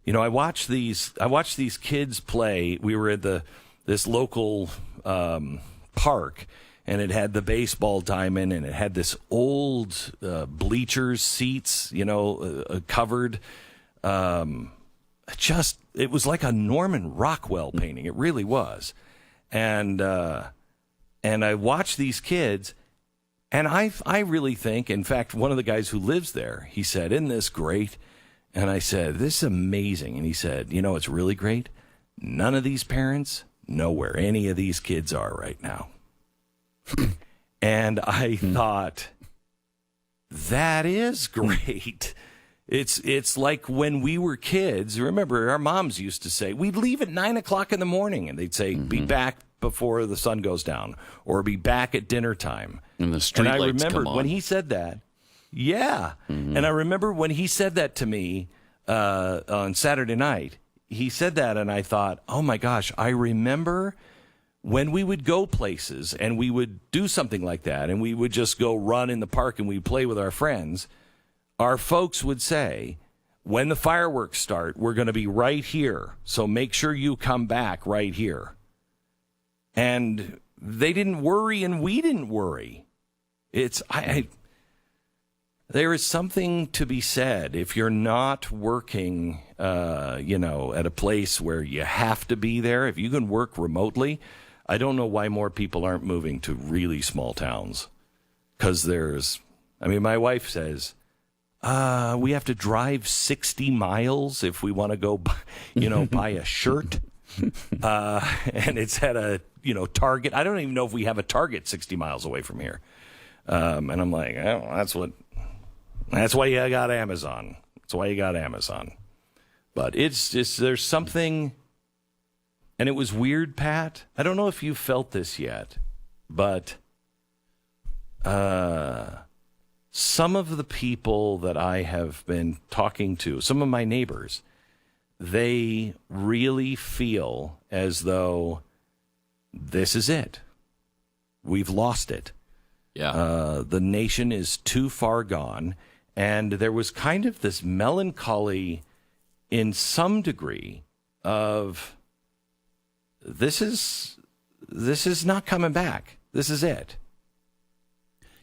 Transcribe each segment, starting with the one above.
I watched these kids play. We were at this local park, and it had the baseball diamond, and it had this old bleachers seats, covered. It was like a Norman Rockwell painting. It really was. And I watched these kids, and I really think, in fact, one of the guys who lives there, he said, "Isn't this great?" And I said, "This is amazing." And he said, "It's really great. None of these parents know where any of these kids are right now." And I thought, that is great. It's like when we were kids. Remember, our moms used to say, we'd leave at 9 o'clock in the morning, and they'd say, be back before the sun goes down, or be back at dinner time. And the street lights come on. And I remembered when he said that. Yeah. And I remember when he said that to me on Saturday night, he said that, and I thought, oh my gosh, I remember when we would go places and we would do something like that, and we would just go run in the park and we'd play with our friends. Our folks would say, when the fireworks start, we're going to be right here, so make sure you come back right here. And they didn't worry, and we didn't worry. There is something to be said if you're not working, at a place where you have to be there. If you can work remotely, I don't know why more people aren't moving to really small towns. Because my wife says, we have to drive 60 miles if we want to go, buy a shirt. And it's at a, Target. I don't even know if we have a Target 60 miles away from here. And I'm like, oh, that's why you got Amazon. That's why you got Amazon. But it's just, there's something, and it was weird, Pat. I don't know if you felt this yet, but some of the people that I have been talking to, some of my neighbors, they really feel as though this is it. We've lost it. Yeah. The nation is too far gone. And there was kind of this melancholy in some degree of this is not coming back. This is it.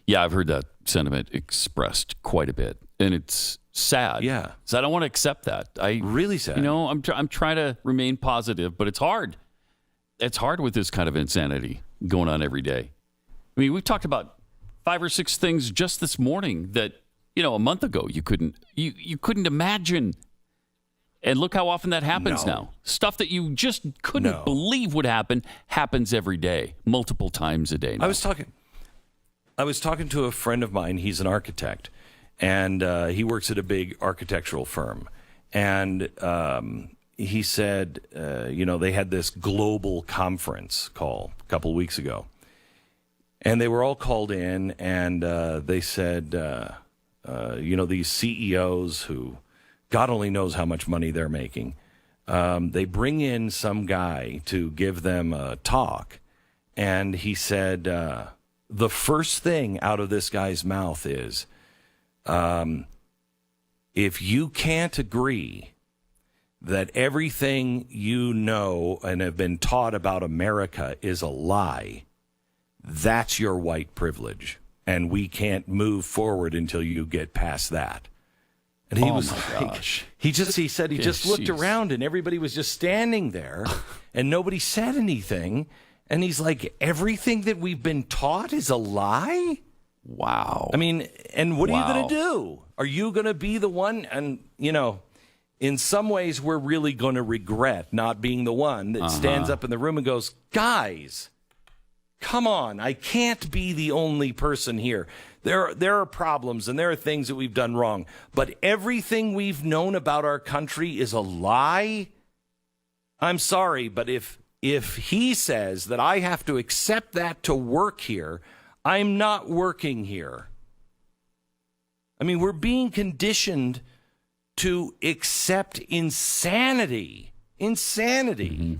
Yeah, I've heard that sentiment expressed quite a bit. And it's sad. Yeah. So I don't want to accept that. Really sad. I'm trying to remain positive, but it's hard. It's hard with this kind of insanity going on every day. I mean, we've talked about 5 or 6 things just this morning that, a month ago you couldn't imagine. And look how often that happens now. Stuff that you just couldn't believe would happen happens every day, multiple times a day now. I was talking to a friend of mine. He's an architect, and he works at a big architectural firm. And he said, they had this global conference call a couple of weeks ago. And they were all called in, and they said, these CEOs who God only knows how much money they're making, they bring in some guy to give them a talk. And he said, the first thing out of this guy's mouth is, if you can't agree that everything you know and have been taught about America is a lie, that's your white privilege, and we can't move forward until you get past that. And he was like, he just looked around, and everybody was just standing there, and nobody said anything. And he's like, everything that we've been taught is a lie? Wow. I mean, and what are you going to do? Are you going to be the one? And, in some ways, we're really going to regret not being the one that stands up in the room and goes, guys, come on, I can't be the only person here. There are problems and there are things that we've done wrong, but everything we've known about our country is a lie. I'm sorry, but if he says that I have to accept that to work here, I'm not working here. I mean, we're being conditioned to accept insanity. Insanity.